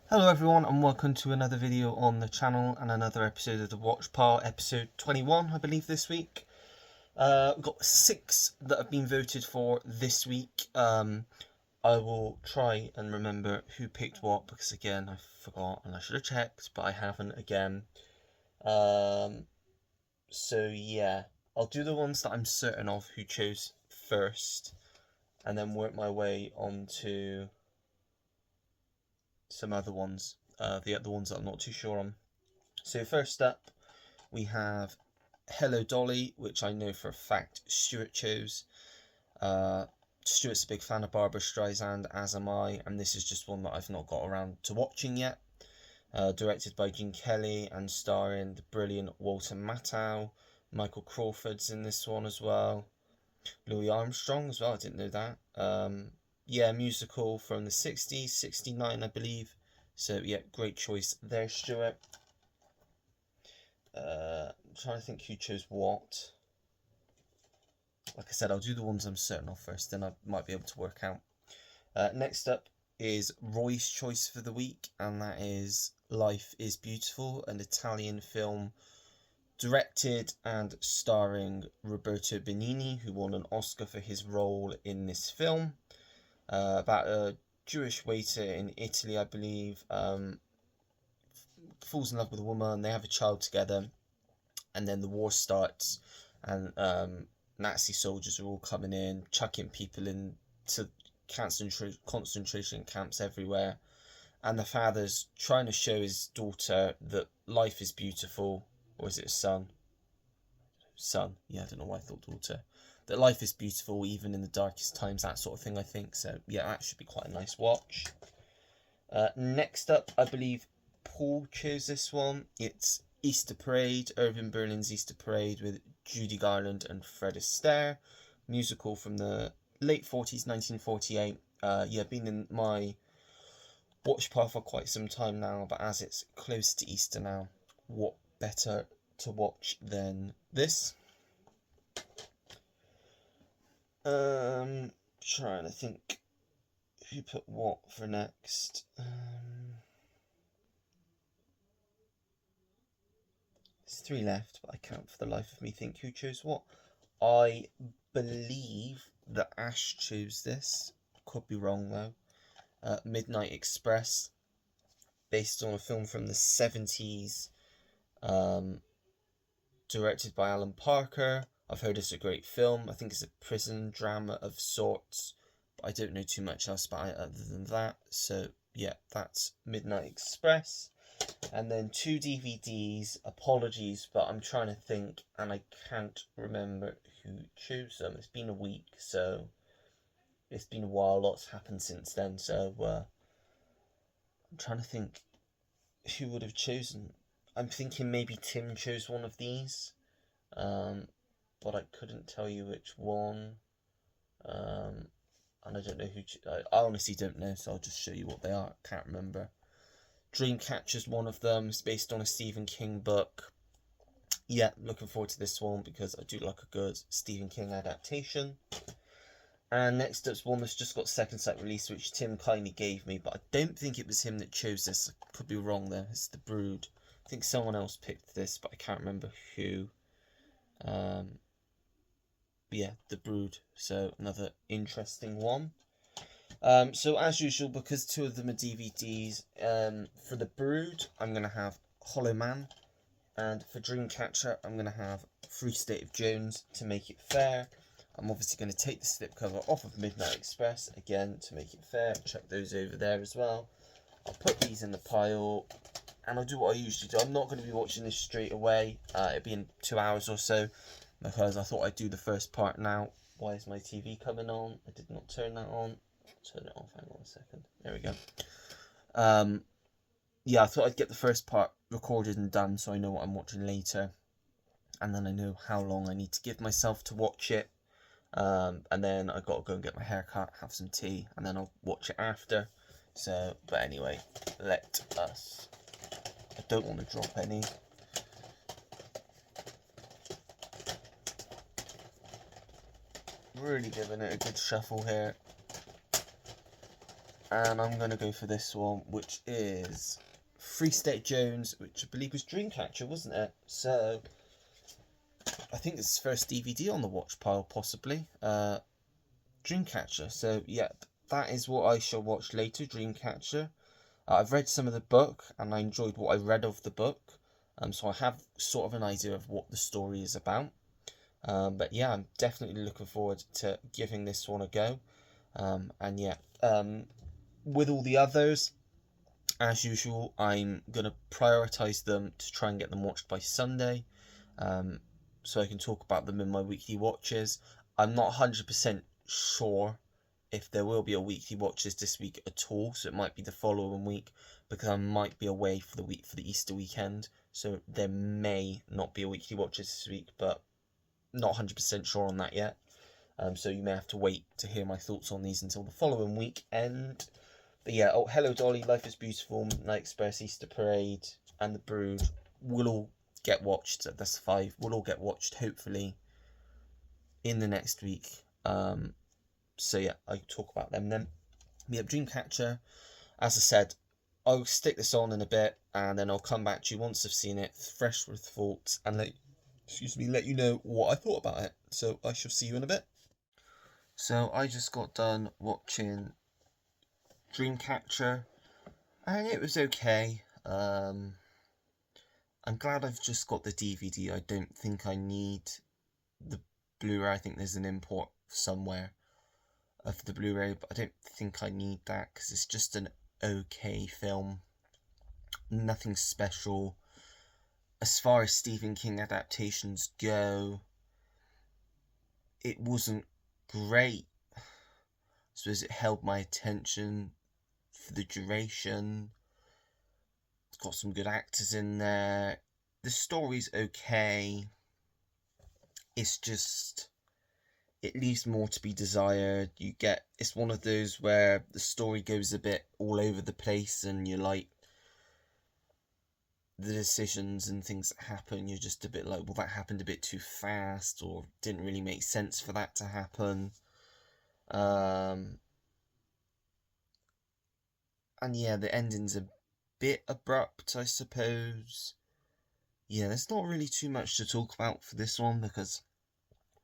Hello everyone and welcome to another video on the channel and another episode of the Watch Pile, episode 21 I believe this week. We've got 6 that have been voted for this week. I will try and remember who picked what because again I forgot and I should have checked but I haven't again. So yeah, I'll do the ones that I'm certain of who chose first and then work my way on to some other ones, the ones that I'm not too sure on. So first up, we have Hello Dolly, which I know for a fact Stuart chose. Stuart's a big fan of Barbara Streisand, as am I, and this is just one that I've not got around to watching yet. Directed by Gene Kelly and starring the brilliant Walter Matthau. Michael Crawford's in this one as well. Louis Armstrong as well, I didn't know that. Yeah, musical from the 60s, 69 I believe. So yeah, great choice there, Stuart. I'm trying to think who chose what. Like I said, I'll do the ones I'm certain of first, then I might be able to work out. Next up is Roy's choice for the week, and that is Life is Beautiful, an Italian film directed and starring Roberto Benigni, who won an Oscar for his role in this film. About a Jewish waiter in Italy, I believe, falls in love with a woman, they have a child together, and then the war starts, and Nazi soldiers are all coming in, chucking people into concentration camps everywhere, and the father's trying to show his daughter that life is beautiful, or is it a son? Son, yeah, I don't know why I thought daughter. That life is beautiful even in the darkest times, that sort of thing, I think. So yeah, that should be quite a nice watch. Next up, I believe Paul chose this one. It's Easter Parade, Irving Berlin's Easter Parade with Judy Garland and Fred Astaire. Musical from the late 40s, 1948. Yeah, been in my watch pile for quite some time now, but as it's close to Easter now, what better to watch than this? Trying to think who put what for next. There's 3 left, but I can't for the life of me think who chose what. I believe that Ash chose this. Could be wrong though. Midnight Express, based on a film from the 70s, directed by Alan Parker. I've heard it's a great film. I think it's a prison drama of sorts, but I don't know too much else about it other than that. So yeah, that's Midnight Express. And then 2 DVDs, apologies, but I'm trying to think and I can't remember who chose them. It's been a week, so it's been a while, lots happened since then, so I'm trying to think who would have chosen. I'm thinking maybe Tim chose one of these, but I couldn't tell you which one, and I don't know who, I honestly don't know, so I'll just show you what they are, I can't remember. Dreamcatcher's one of them. It's based on a Stephen King book. Yeah, looking forward to this one because I do like a good Stephen King adaptation. And next up's one that's just got second sight release, which Tim kindly gave me, but I don't think it was him that chose this. I could be wrong there. It's The Brood. I think someone else picked this, but I can't remember who. Yeah, The Brood. So another interesting one. So as usual, because 2 of them are DVDs, for The Brood, I'm going to have Hollow Man, and for Dreamcatcher, I'm going to have Free State of Jones to make it fair. I'm obviously going to take the slipcover off of Midnight Express, again, to make it fair. Check those over there as well. I'll put these in the pile, and I'll do what I usually do. I'm not going to be watching this straight away. It'll be in 2 hours or so, because I thought I'd do the first part now. Why is my TV coming on? I did not turn that on. Turn it off, hang on a second. There we go. Yeah, I thought I'd get the first part recorded and done so I know what I'm watching later. And then I know how long I need to give myself to watch it. And then I got to go and get my hair cut, have some tea, and then I'll watch it after. So, but anyway, let us. I don't want to drop any. Really giving it a good shuffle here. And I'm going to go for this one, which is Free State Jones, which I believe was Dreamcatcher, wasn't it? So I think it's his first DVD on the watch pile, possibly. Dreamcatcher. So yeah, that is what I shall watch later, Dreamcatcher. I've read some of the book, and I enjoyed what I read of the book. So I have sort of an idea of what the story is about. But yeah, I'm definitely looking forward to giving this one a go. And yeah, with all the others, as usual, I'm going to prioritise them to try and get them watched by Sunday, so I can talk about them in my weekly watches. I'm not 100% sure if there will be a weekly watches this week at all, so it might be the following week, because I might be away for the Easter weekend, so there may not be a weekly watches this week, but not 100% sure on that yet. So you may have to wait to hear my thoughts on these until the following weekend. But yeah, oh, Hello Dolly, Life is Beautiful, Midnight Express, Easter Parade, and The Brood will all get watched. That's 5. Will all get watched, hopefully, in the next week. So yeah, I'll talk about them then. We have Dreamcatcher. As I said, I'll stick this on in a bit, and then I'll come back to you once I've seen it, fresh with thoughts, and let you know what I thought about it. So I shall see you in a bit. So I just got done watching Dreamcatcher, and it was okay. I'm glad I've just got the DVD. I don't think I need the Blu-ray. I think there's an import somewhere of the Blu-ray, but I don't think I need that because it's just an okay film. Nothing special. As far as Stephen King adaptations go, it wasn't great. I suppose it held my attention for the duration. It's got some good actors in there. The story's okay. It's just, it leaves more to be desired. It's one of those where the story goes a bit all over the place, and you're like, the decisions and things that happen, you're just a bit like, well, that happened a bit too fast, or didn't really make sense for that to happen. And yeah, the ending's a bit abrupt, I suppose. Yeah, there's not really too much to talk about for this one, because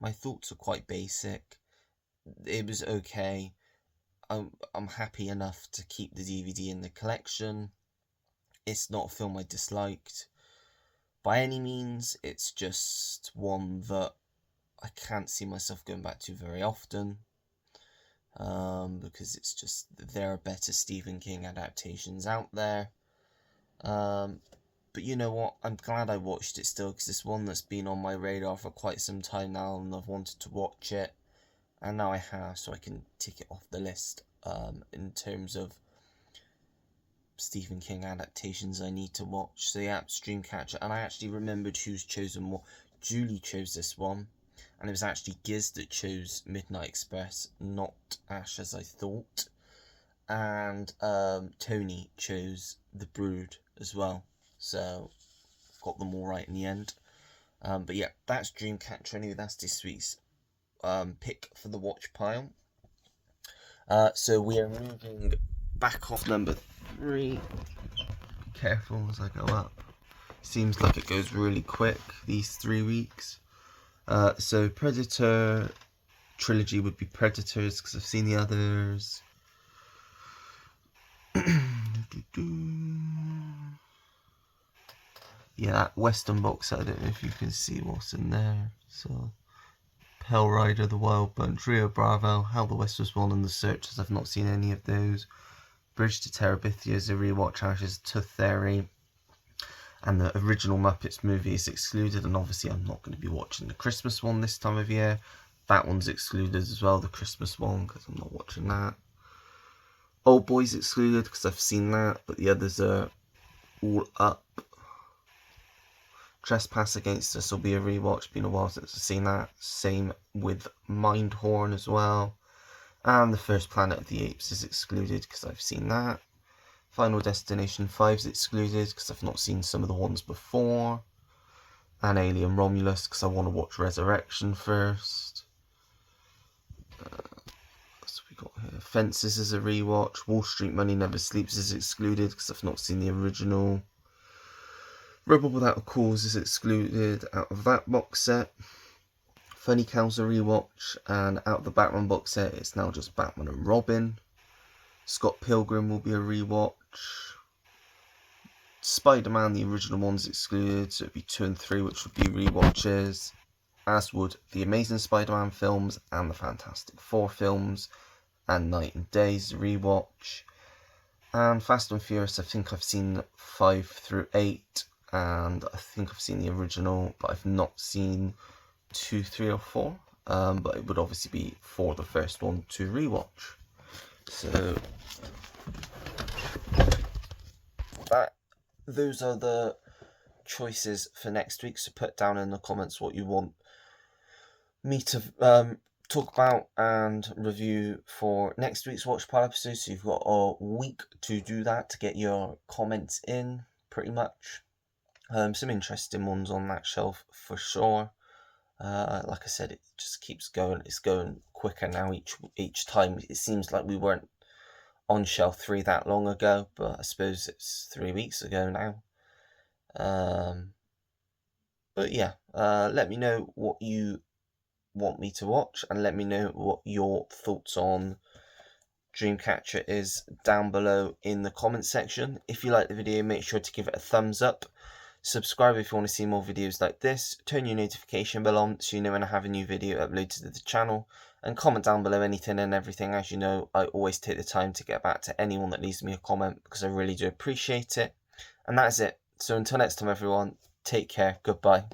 my thoughts are quite basic. It was okay. I'm happy enough to keep the DVD in the collection. It's not a film I disliked by any means. It's just one that I can't see myself going back to very often, because it's just, there are better Stephen King adaptations out there. But you know what, I'm glad I watched it still, because it's one that's been on my radar for quite some time now, and I've wanted to watch it, and now I have, so I can tick it off the list, in terms of Stephen King adaptations I need to watch. So yeah, Dreamcatcher, and I actually remembered who's chosen what. Julie chose this one, and it was actually Giz that chose Midnight Express, not Ash as I thought, and Tony chose The Brood as well. So, got them all right in the end. But yeah, that's Dreamcatcher anyway. That's this week's pick for the watch pile. So we are moving back off number 3. Be careful as I go up. Seems like it goes really quick, these 3 weeks. So Predator trilogy would be Predators, because I've seen the others. Yeah, that Western box, I don't know if you can see what's in there. So, Pale Rider, The Wild Bunch, Rio Bravo, How the West Was Won, and The Searchers. I've not seen any of those. Bridge to Terabithia is a rewatch, Ashes to Theory. And the original Muppets movie is excluded, and obviously I'm not going to be watching the Christmas one this time of year. That one's excluded as well, the Christmas one, because I'm not watching that. Old Boy's excluded, because I've seen that, but the others are all up. Trespass Against Us will be a rewatch, been a while since I've seen that. Same with Mindhorn as well. And The First Planet of the Apes is excluded, because I've seen that. Final Destination 5 is excluded, because I've not seen some of the ones before. And Alien Romulus, because I want to watch Resurrection first. So we got here? Fences is a rewatch. Wall Street Money Never Sleeps is excluded because I've not seen the original. Rebel Without a Cause is excluded out of that box set. Funny Cow's a rewatch, and out of the Batman box set, it's now just Batman and Robin. Scott Pilgrim will be a rewatch. Spider-Man, the original one's excluded, so it'd be 2 and 3, which would be rewatches. As would the Amazing Spider-Man films and the Fantastic Four films, and Night and Day's rewatch. And Fast and Furious, I think I've seen 5 through 8, and I think I've seen the original, but I've not seen 2, 3, or 4. But it would obviously be for the first one to rewatch. So those are the choices for next week. So put down in the comments what you want me to talk about and review for next week's Watch Pile episode. So you've got a week to do that, to get your comments in, pretty much. Some interesting ones on that shelf for sure. Like I said, it just keeps going. It's going quicker now each time. It seems like we weren't on shelf 3 that long ago, but I suppose it's 3 weeks ago now. But yeah, let me know what you want me to watch, and let me know what your thoughts on Dreamcatcher is down below in the comment section. If you like the video, make sure to give it a thumbs up. Subscribe if you want to see more videos like this. Turn your notification bell on so you know when I have a new video uploaded to the channel. And comment down below anything and everything. As you know, I always take the time to get back to anyone that leaves me a comment, because I really do appreciate it. And that is it. So until next time, everyone, take care. Goodbye.